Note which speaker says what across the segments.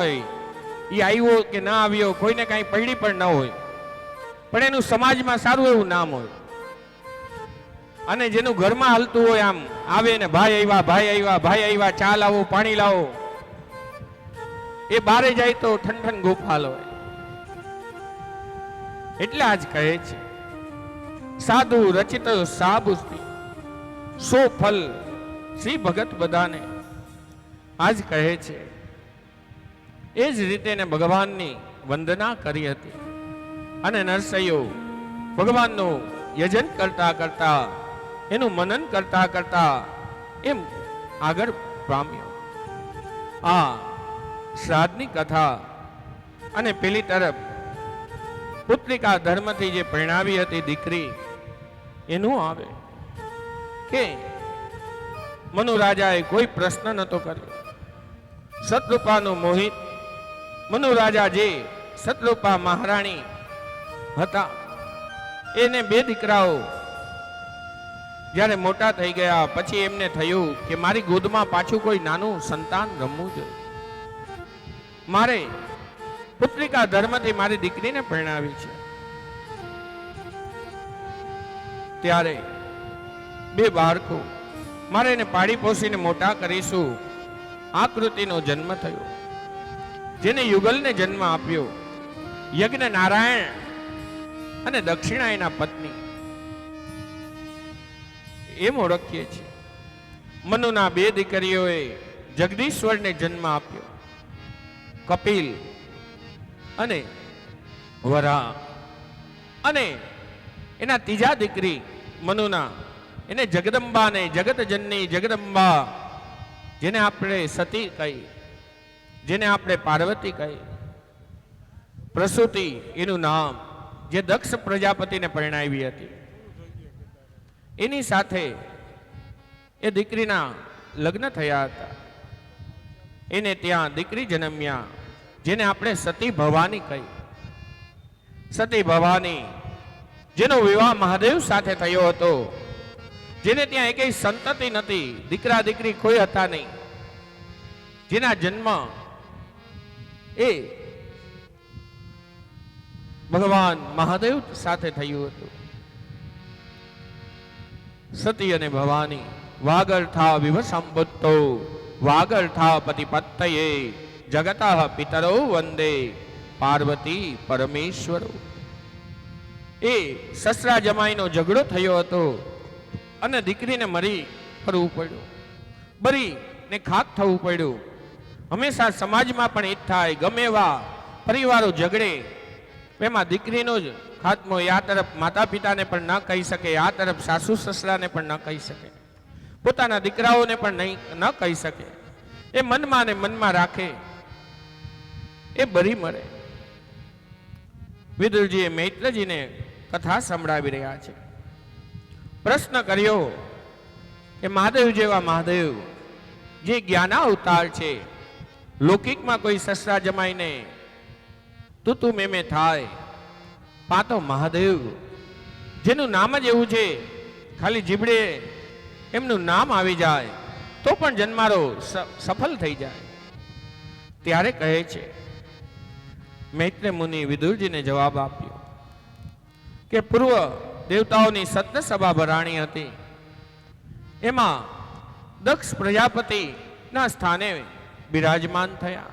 Speaker 1: એ આવ્યો કે ના આવ્યો, કોઈને કાંઈ પડી પણ ન હોય, પણ એનું સમાજમાં સારું એવું નામ હોય, અને જેનું ઘરમાં હાલતું હોય આમ આવે ને ભાઈ આવ્યા, ભાઈ આવ્યા, ભાઈ આવ્યા, ચા લાવો, પાણી લાવો, એ બારે જાય તો ઠંઠન ગોપાલ હોય. એટલે આજ કહે છે સાધુ રચિત સાબુસ્તી સો ફલ શ્રી ભગત બધાને. આજ કહે છે એ જ રીતે ને ભગવાનની વંદના કરી હતી અને નરસૈયો ભગવાનનું યજન કરતા કરતા એનું મનન કરતા કરતા એમ આગળ પામ્યો. આ શ્રાદ્ધની કથા અને પેલી તરફ પુત્રિકા ધર્મથી જે પરણાવી હતી દીકરી એનું આવે કે મનુ રાજાએ કોઈ પ્રશ્ન નતો કર્યો. સતરૂપાનું મોહિત મનુ રાજા જે સતરૂપા મહારાણી હતા એને બે દીકરાઓ જ્યારે મોટા થઈ ગયા પછી એમને થયું કે મારી ગોદમાં પાછું કોઈ નાનું સંતાન રમવું જોઈએ, મારે પુત્રિકા ધર્મથી મારી દીકરીને પરણાવી છે. ત્યારે બે બાળકો મારે એને પાડી પોસીને મોટા કરીશું. આકૃતિનો જન્મ થયો, જેને યુગલને જન્મ આપ્યો યજ્ઞ નારાયણ અને દક્ષિણા એના પત્ની, એમ ઓળખીએ છીએ. મનુના બે દીકરીઓએ જગદીશ્વરને જન્મ આપ્યો, કપિલ અને વરા, અને એના ત્રીજા દીકરી મનુના એને જગદંબા ને જગતજનની જગદંબા, જેને આપણે સતી કહી, જેને આપણે પાર્વતી કહી. પ્રસૂતિ એનું નામ, જે દક્ષ પ્રજાપતિને પરણાવી હતી. એની સાથે એ દીકરીના લગ્ન થયા હતા. એને ત્યાં દીકરી જન્મ્યા જેને આપણે સતી ભવાની કહી. સતી ભવાની જેનો વિવાહ મહાદેવ સાથે થયો હતો, જેને ત્યાં એકેય સંતતિ નથી, દીકરા દીકરી કોઈ હતા નહીં, જેના જન્મ એ ભગવાન મહાદેવ સાથે થયું હતું. સતી અને ભવાની વાગર્થા વિવસંબુદ્ધો વાગર્થા પતિપત્તયે જગતઃ પિતરો વંદે પાર્વતી પરમેશ્વરો. એ સસરા જમાઈનો ઝઘડો થયો હતો અને દીકરીને મરી ફરવું પડ્યું, બરી ને ખાક થવું પડ્યું. હંમેશા સમાજમાં પણ એ થાય, ગમે એવા પરિવારો ઝઘડે એમાં દીકરીનો જ ખાત્મો. આ તરફ માતા પિતાને પણ ન કહી શકે, આ તરફ સાસુ સસરાને પણ ન કહી શકે, પોતાના દીકરાઓને પણ ન કહી શકે. એ મનમાં ને મનમાં રાખે, એ બરી મરે. વિદુરજીએ મૈત્રજીને કથા સંભળાવી રહ્યા છે. પ્રશ્ન કર્યો કે મહાદેવ જેવા મહાદેવ જે જ્ઞાના અવતાર છે, લૌકિકમાં કોઈ સસરા જમાઈને તું મેમે થાય, પાતો મહાદેવ જેનું નામ જ એવું છે, ખાલી જીબડે એમનું નામ આવી જાય તો પણ જન્મારો સફળ થઈ જાય. ત્યારે કહે છે મૈત્ર મુનિ વિદુરજીને જવાબ આપ્યો કે પૂર્વ દેવતાઓની સત્ય સભા ભરાણી હતી, એમાં દક્ષ પ્રજાપતિના સ્થાને બિરાજમાન થયા.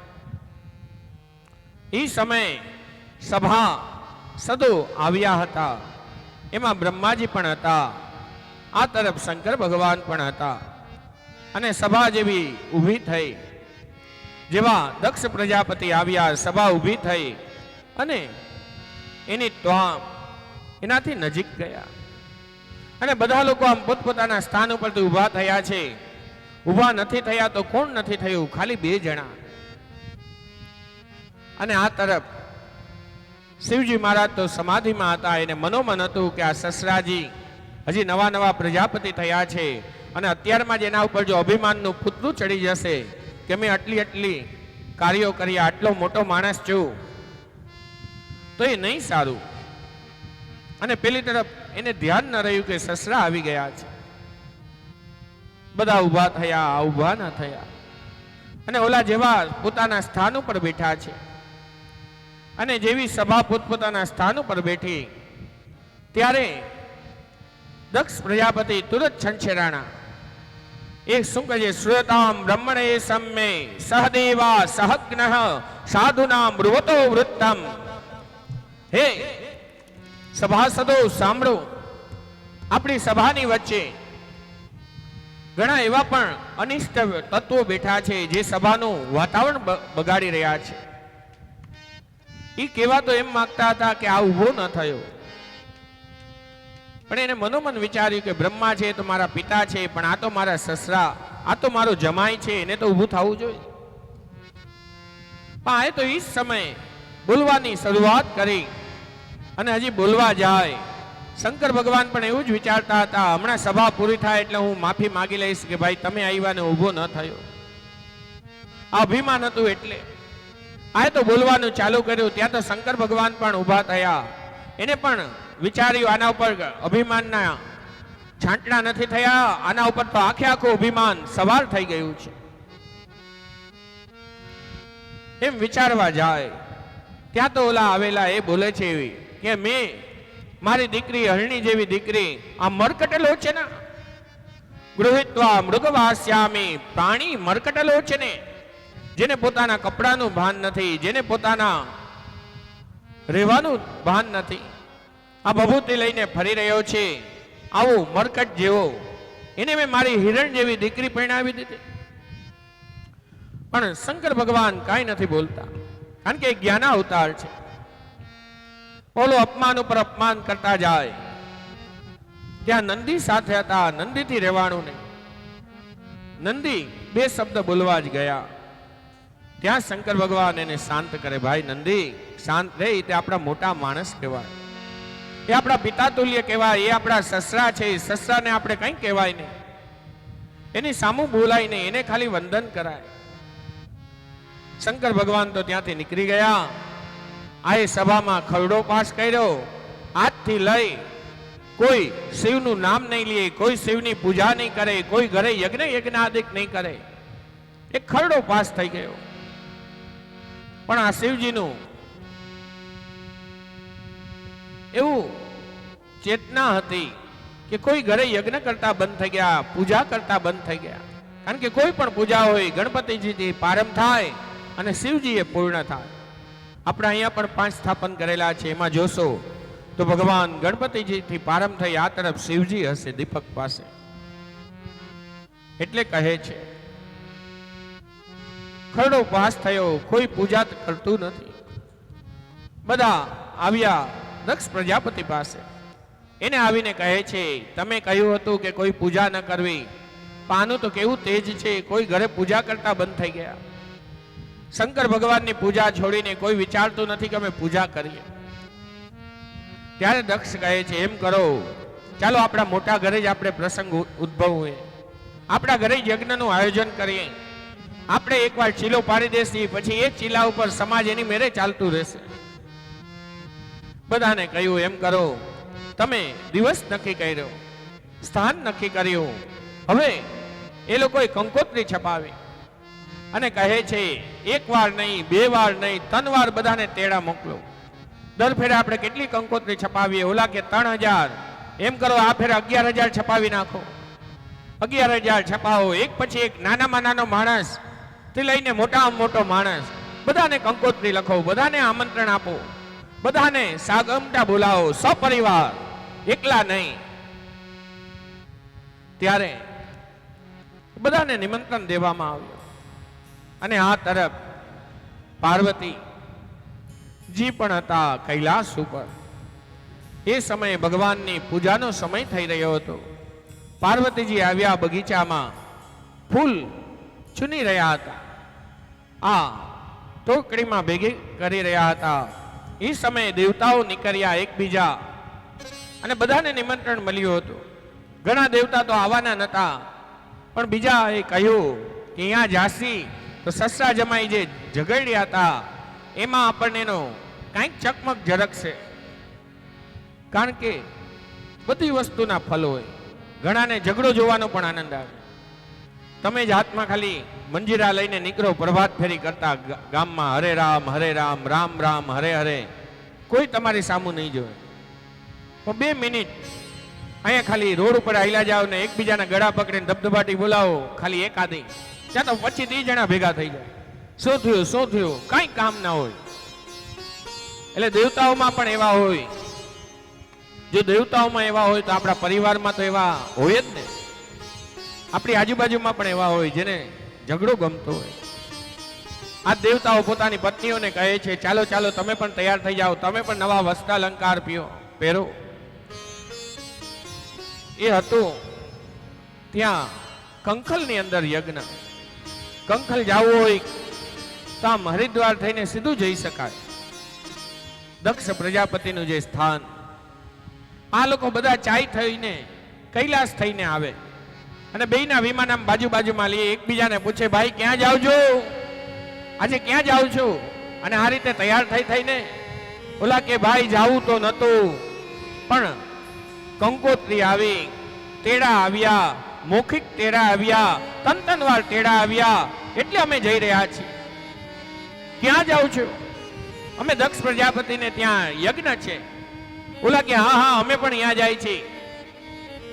Speaker 1: એ સમયે સભા સદો આવ્યા હતા, એમાં બ્રહ્માજી પણ હતા, આ તરફ શંકર ભગવાન પણ હતા. અને સભા જેવી ઊભી થઈ, જેવા દક્ષ પ્રજાપતિ આવ્યા, સભા ઊભી થઈ અને એની ત્વામ એનાથી નજીક ગયા. અને બધા લોકો આમ પોતપોતાના સ્થાન ઉપરથી ઊભા થયા છે. ઊભા નથી થયા તો કોણ નથી થયું? ખાલી બે જણા. અને આ તરફ શિવજી મહારાજ તો સમાધિમાં હતા. એને મનોમન હતું કે આ સસરાજી હજી નવા નવા પ્રજાપતિ થયા છે અને અત્યારમાં જ એના ઉપર જો અભિમાનનું પૂતળું ચડી જશે કે મેં આટલી કાર્યો કર્યા, આટલો મોટો માણસ છું, તો એ નહીં સારું. અને પેલી તરફ એને ધ્યાન ન રહ્યું કે સસરા આવી ગયા છે. બધા ઊભા થયા, ઊભા ન થયા. અને ઓલા જેવા પોતાના સ્થાન ઉપર બેઠા છે. અને જેવી સભા પોતપોતાના સ્થાન ઉપર બેઠી ત્યારે દક્ષ પ્રજાપતિ તુરત છંછેરાણા. એક શું કહે, શ્રુતામ બ્રહ્મણે સમ્મે સહદેવા સહગ્નઃ સાધુનામ બ્રુવતો વૃત્તમ. હે સભાસદો સાંભળો, આપણી સભાની વચ્ચે ઘણા એવા પણ અનિષ્ટ તત્વો બેઠા છે જે સભાનું વાતાવરણ બગાડી રહ્યા છે. એ કહેવા તો એમ માંગતા હતા કે આ ઉભો ન થયો, પણ એને મનોમન વિચાર્યું કે બ્રહ્મા છે તો મારા પિતા છે, પણ આ તો મારા સસરા, આ તો મારો જમાઈ છે, એને તો ઊભું થવું જોઈએ. પણ આ તો એ સમયે બોલવાની શરૂઆત કરી અને હજી બોલવા જાય. શંકર ભગવાન પણ એવું જ વિચારતા હતા, હમણાં સભા પૂરી થાય એટલે હું માફી માંગી લઈશ કે ભાઈ તમે આવ્યા ને ઊભો ન થયો. આ અભિમાન હતું એટલે આ તો બોલવાનું ચાલુ કર્યું. ત્યાં તો શંકર ભગવાન પણ ઊભા થયા. એને પણ વિચાર્યું આના ઉપર અભિમાનના છાંટણા નથી થયા, આના ઉપર તો આખે આખું અભિમાન સવાર થઈ ગયું છે. એમ વિચારવા જાય ત્યાં તો ઓલા આવેલા એ બોલે છે એવી કે મેં મારી દીકરી હરણી જેવી દીકરી આ મરકટેલો છે ને, ગૃહિત્વા મૃગવાસ્યામી, પ્રાણી મરકટેલો છે ને, જેને પોતાના કપડાનું ભાન નથી, જેને પોતાના રહેવાનું ભાન નથી, આ ભભૂતિ લઈને ફરી રહ્યો છે, આવું મરકટ જેવો એને મેં મારી હિરણ જેવી દીકરી પરણાવી દીધી. પણ શંકર ભગવાન કાંઈ નથી બોલતા, કારણ કે જ્ઞાના અવતાર છે. ઓલો અપમાન ઉપર અપમાન કરતા જાય. ત્યાં નંદી સાથે હતા, નંદીથી રહેવાનું નહીં. નંદી બે શબ્દ બોલવા જ ગયા. ત્યાં શંકર ભગવાન એને શાંત કરે. ભાઈ નંદી શાંત રહે, તે આપણા મોટા માણસ કહેવાય, એ આપણા પિતા તુલ્ય કહેવાય, એ આપણા સસરા છે. સસરાને આપણે કંઈ કહેવાય નહીં, એની સામું બોલાય નહીં, એને ખાલી વંદન કરાય. શંકર ભગવાન તો ત્યાંથી નીકળી ગયા. આ એ સભામાં ખરડો પાસ કર્યો. આજથી લઈ કોઈ શિવનું નામ નહીં લે, કોઈ શિવની પૂજા નહીં કરે, કોઈ ઘરે યજ્ઞાદિક નહીં કરે. એક ખરડો પાસ થઈ ગયો. પણ આ શિવજીનું એવું ચેતના હતી કે કોઈ ઘરે યજ્ઞ કરતા બંધ થઈ ગયા, પૂજા કરતા બંધ થઈ ગયા. કારણ કે કોઈ પણ પૂજા હોય ગણપતિજીથી પ્રારંભ થાય અને શિવજી એ પૂર્ણ થાય. આપણે અહીંયા પણ 5 સ્થાપન કરેલા છે, એમાં જોશો તો ભગવાન ગણપતિજીથી પ્રારંભ થઈ આ તરફ શિવજી હશે દીપક પાસે. એટલે કહે છે ખરડો પાસ થયો, કોઈ પૂજા કરતું નથી. બધા આવ્યા દક્ષ પ્રજાપતિ પાસે. એને આવીને કહે છે તમે કહ્યું હતું કે કોઈ પૂજા ન કરવી, પાનું તો કેવું તેજ છે, કોઈ ઘરે પૂજા કરતા બંધ થઈ ગયા. શંકર ભગવાનની પૂજા છોડીને કોઈ વિચારતું નથી કે અમે પૂજા કરીએ. ત્યારે દક્ષ કહે છે એમ કરો, ચાલો આપણા મોટા ઘરે જ આપણે પ્રસંગ ઉદ્ભવે, આપણા ઘરે યજ્ઞનું આયોજન કરીએ. આપણે એકવાર ચીલો પાડી દેસી, પછી એ ચીલા ઉપર સમાજ એની મેરે ચાલતું રહેશે. બધાને કહ્યું એમ કરો. તમે દિવસ નક્કી કર્યો, સ્થાન નક્કી કર્યું. હવે એ લોકોએ કંકોત્રી છપાવી અને કહે છે એક વાર નહીં, 2 વાર નહીં, 3 વાર બધાને તેડા મોકલો. દર ફેરે આપણે કેટલી કંકોત્રી છપાવીએ? ઓલા કે 3000. એમ કરો આ ફેરે 11000 છપાવી નાખો. 11000 છપાવો. એક પછી એક નાનામાં નાનો માણસ થી લઈને મોટામાં મોટો માણસ, બધાને કંકોત્રી લખો, બધાને આમંત્રણ આપો, બધાને સાગમટા બોલાવો, સપરિવાર, એકલા નહીં. ત્યારે બધાને નિમંત્રણ દેવામાં આવ્યું. અને આ તરફ પાર્વતી જી પણ હતા કૈલાસ ઉપર. એ સમયે ભગવાનની પૂજાનો સમય થઈ રહ્યો હતો. પાર્વતીજી આવ્યા બગીચામાં, ફૂલ ચૂની રહ્યા હતા, આ ટોકડીમાં ભેગી કરી રહ્યા હતા. એ સમયે દેવતાઓ નીકળ્યા એકબીજા, અને બધાને નિમંત્રણ મળ્યું હતું. ઘણા દેવતા તો આવવાના નતા, પણ બીજા એ કહ્યું કે અહીંયા જાસી તો સસરા જમાઈ જે ઝઘડ્યા હતા એમાં આપણને એનો કાંઈક ચકમક ઝરકશે. કારણ કે બધી વસ્તુના ફલ હોય. ઘણાને ઝઘડો જોવાનો પણ આનંદ આવે. તમે જ હાથમાં ખાલી મંજીરા લઈને નીકળો પ્રભાત ફેરી કરતા ગામમાં, હરે રામ રામ રામ હરે હરે. કોઈ તમારી સામું નહીં જોવે. પણ 2 મિનિટ અહીંયા ખાલી રોડ ઉપર આયલા જાઓ ને એકબીજાના ગળા પકડીને ધબધબાટી બોલાવો, ખાલી એકાદી, ત્યાં તો 25-30 જણા ભેગા થઈ જાય. શું થયું કાંઈ કામ ના હોય. એટલે દેવતાઓમાં પણ એવા હોય. જો દેવતાઓમાં એવા હોય તો આપણા પરિવારમાં તો એવા હોય જ ને. આપણી આજુબાજુમાં પણ એવા હોય જેને ઝઘડો ગમતો હોય. આ દેવતાઓ પોતાની પત્નીઓને કહે છે, ચાલો ચાલો તમે પણ તૈયાર થઈ જાઓ, તમે પણ નવા વસ્ત્રાલંકાર પહેરો. એ હતું ત્યાં કંખલની અંદર યજ્ઞ. કંખલ જવું હોય તો આમ હરિદ્વાર થઈને સીધું જઈ શકાય. દક્ષ પ્રજાપતિનું જે સ્થાન. આ લોકો બધા ચાય થઈને કૈલાસ થઈને આવે અને બેયના વિમાન આમ બાજુમાં લઈએ, એકબીજાને પૂછે, ભાઈ ક્યાં જાવ છો આજે, ક્યાં જાવ છો? અને આ રીતે તૈયાર થઈને ઓલા કે ભાઈ જાવું તો નતું, પણ કંકોત્રી આવી, તેડા આવ્યા, મૌખિક તેડા આવ્યા, તનવાર તેડા આવ્યા, એટલે અમે જઈ રહ્યા છીએ. ક્યાં જાવ છો? અમે દક્ષ પ્રજાપતિને ત્યાં યજ્ઞ છે. ઓલા કે હા અમે પણ અહીંયા જાય છીએ.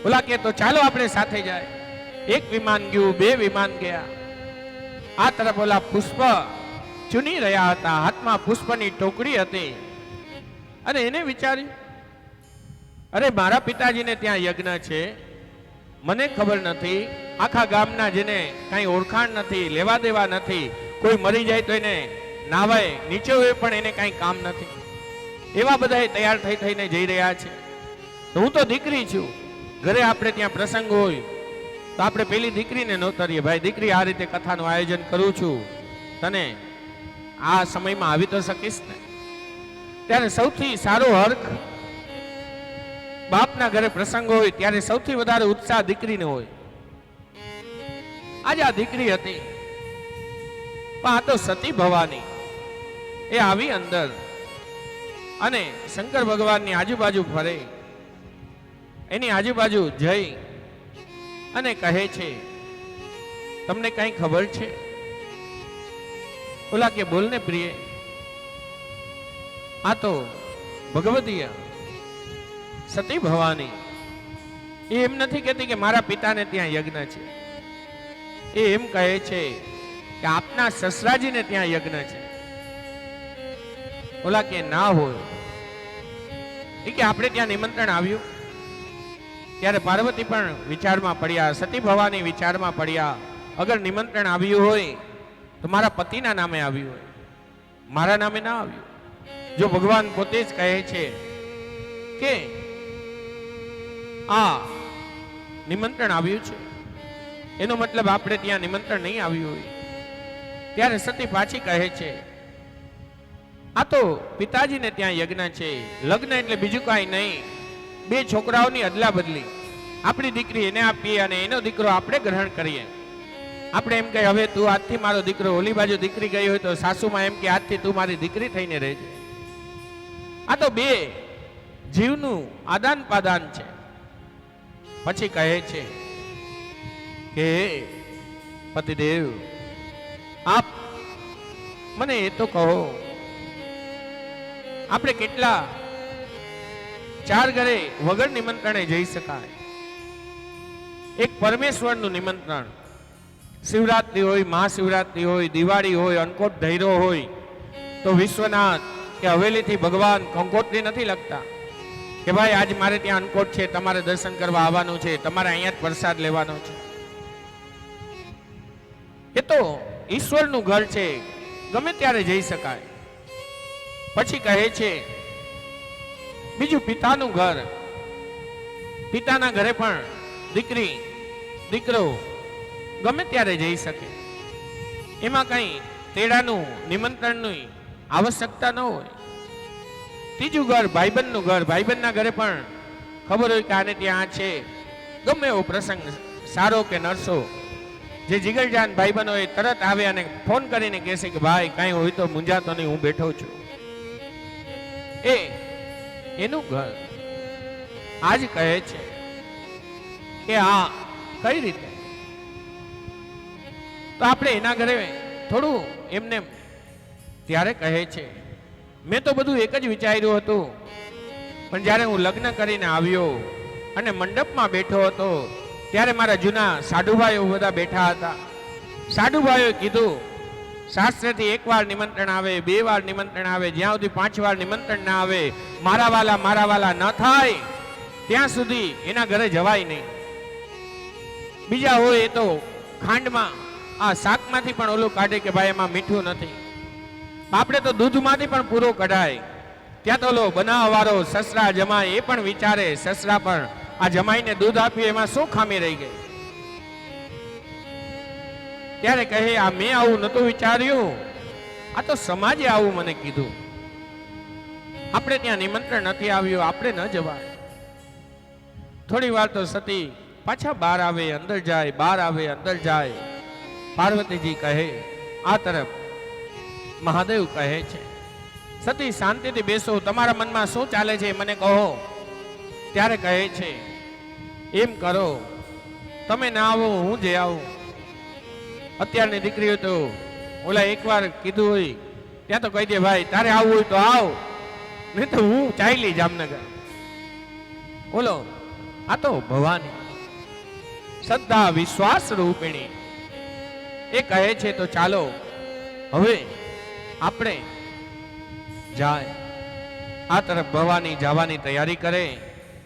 Speaker 1: ઓલા કે તો ચાલો આપણે સાથે જાય. 1 વિમાન ગયું, 2 વિમાન ગયા. આ તરફ ઓલા પુષ્પ ચૂની રહ્યા હતા, હાથમાં પુષ્પની ટોકરી હતી. અને એને વિચાર્યું, અરે મારા પિતાજીને ત્યાં યજ્ઞ છે, મને ખબર નથી, આખા ગામના જેને કાંઈ ઓળખાણ નથી, લેવા દેવા નથી, કોઈ મરી જાય તો એને નાવાય, નીચે હોય પણ એને કાંઈ કામ નથી, એવા બધા તૈયાર થઈને જઈ રહ્યા છે. તો હું તો દીકરી છું, ઘરે આપણે ત્યાં પ્રસંગ હોય તો આપણે પેલી દીકરીને નોતરીએ, ભાઈ દીકરી આ રીતે કથાનું આયોજન કરું છું, તને આ સમયમાં આવી તો શકીશ ને? ત્યારે સૌથી સારો હર્ખ બાપના ઘરે પ્રસંગ હોય ત્યારે સૌથી વધારે ઉત્સાહ દીકરીને હોય. આજે આ દીકરી હતી, પણ આ તો સતી ભવાની એ આવી અંદર અને શંકર ભગવાનની આજુબાજુ ફરે, એની આજુબાજુ જઈ અને કહે છે, તમને કઈ ખબર છે? ઓલા કે બોલને પ્રિય, આ તો ભગવદીય સતી ભવાની. એ એમ નથી કહેતી કે મારા પિતાને ત્યાં યજ્ઞ છે, એ એમ કહે છે કે આપના સસરાજીને ત્યાં યજ્ઞ છે. ઓલા કે ના હોય. એ કે આપણે ત્યાં નિમંત્રણ આવ્યું. ત્યારે પાર્વતી પણ વિચારમાં પડ્યા, સતી ભવાની વિચારમાં પડ્યા. અગર નિમંત્રણ આવ્યું હોય તો મારા પતિના નામે આવ્યું હોય, મારા નામે ના આવ્યું. જો ભગવાન પોતે જ કહે છે કે આ નિમંત્રણ આવ્યું છે, એનો મતલબ આપણે ત્યાં નિમંત્રણ નહીં આવ્યું હોય. ત્યારે સતી પાછી કહે છે, આ તો પિતાજીને ત્યાં યજ્ઞ છે. લગ્ન એટલે બીજું કાંઈ નહીં, 2 છોકરાઓની અદલા બદલી. આપણી દીકરી એને આપીએ અને એનો દીકરો આપણે ગ્રહણ કરીએ. આપણે એમ કહે હવે તું આજથી મારો દીકરો, ઓલી બાજુ દીકરી ગઈ હોય તો સાસુમાં એમ કે આજથી તું મારી દીકરી થઈને રહેજે. આ તો 2 જીવનું આદાન પાદાન છે. પછી કહે છે કે પતિદેવ આપ મને એ તો કહો, આપણે કેટલા 4 ઘરે વગર નિમંત્રણે જઈ શકાય? એક પરમેશ્વરનું નિમંત્રણ, શિવરાત્રી હોય, મહાશિવરાત્રી હોય, દિવાળી હોય, અન્નકોટ ધૈરો હોય તો વિશ્વનાથ કે હવેલીથી ભગવાન કંકોત્રી નથી લખતા કે ભાઈ આજ મારે ત્યાં અન્નકોટ છે, તમારે દર્શન કરવા આવવાનું છે, તમારે અહીંયા જ પ્રસાદ લેવાનો છે. એ તો ઈશ્વરનું ઘર છે, ગમે ત્યારે જઈ શકાય. પછી કહે છે બીજું પિતાનું ઘર. પિતાના ઘરે પણ દીકરી દીકરો ગમે ત્યારે જઈ શકે, એમાં કઈ તેડાનું નિમંત્રણની આવશ્યકતા ન હોય. ત્રીજું ઘર ભાઈબંધનું ઘર. ભાઈબંધના ઘરે પણ ખબર હોય કે આને ત્યાં છે, ગમે એવો પ્રસંગ સારો કે નરસો, જે જીગરજાન ભાઈબંધ હોય તરત આવે અને ફોન કરીને કહેશે કે ભાઈ કાંઈ હોય તો મૂંઝાતો નહીં, હું બેઠો છું. એનું ઘર. આજ કહે છે કે આ કઈ રીતે તો આપણે એના ઘરે થોડું એમને ત્યારે કહે છે, મેં તો બધું એક જ વિચાર્યું હતું, પણ જ્યારે હું લગ્ન કરીને આવ્યો અને મંડપમાં બેઠો હતો ત્યારે મારા જૂના સાધુભાઈઓ બધા બેઠા હતા. સાધુભાઈઓ કીધું, શાસ્ત્રથી એક વાર નિમંત્રણ આવે, 2 વાર નિમંત્રણ આવે, જ્યાં સુધી 5 વાર નિમંત્રણ ના આવે, મારા વાલા ન થાય ત્યાં સુધી એના ઘરે જવાય નહીં. બીજા હોય એ તો ખાંડમાં આ શાકમાંથી પણ ઓલું કાઢે કે ભાઈ એમાં મીઠું નથી. આપણે તો દૂધમાંથી પણ પૂરો કઢાય. ત્યાં તો ઓલો બનાવવાળો સસરા જમાય એ પણ વિચારે, સસરા પણ આ જમાઈને દૂધ આપ્યું એમાં શું ખામી રહી ગઈ. ત્યારે કહે, આ મેં આવું નતું વિચાર્યું, આ તો સમાજે આવું મને કીધું. આપણે ત્યાં નિમંત્રણ નથી આવ્યું, આપણે ન જવાય. થોડી વાર તો સતી પાછા બહાર આવે, અંદર જાય, બહાર આવે, અંદર જાય. પાર્વતીજી કહે, આ તરફ મહાદેવ કહે છે, સતી શાંતિથી બેસો, તમારા મનમાં શું ચાલે છે મને કહો. ત્યારે કહે છે, એમ કરો, તમે ના આવો, હું જે આવું. અત્યારની દીકરીઓ તો ઓલા એકવાર કીધું હોય ત્યાં તો કહી દે, ભાઈ તારે આવવું હોય તો આવ, નહીં તો હું ચાલી જામનગર. બોલો, આ તો ભવાની શ્રદ્ધા વિશ્વાસ રૂપિણી એ કહે છે, તો ચાલો હવે આપણે જાય. આ તરફ ભવાની જવાની તૈયારી કરે.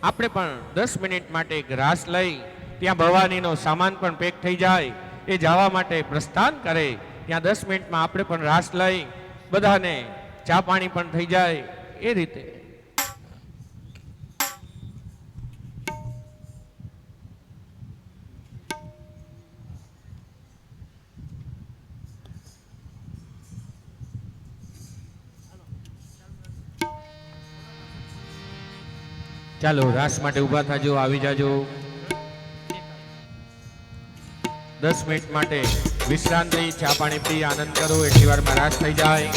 Speaker 1: આપણે પણ 10 મિનિટ માટે એક રાસ લઈ, ત્યાં ભવાનીનો સામાન પણ પેક થઈ જાય, એ જવા માટે પ્રસ્થાન કરે. ત્યાં 10 મિનિટમાં આપણે પણ રાસ લઈ, બધાને ચા પાણી પણ થઈ જાય. એ રીતે ચાલો રાસ માટે ઊભા થાજો, આવી જાજો. 10 મિનિટ માટે વિશ્રાંતિ, ચા પાણી પી આનંદ કરો, એટલી વારમાં રાસ થઈ જાય.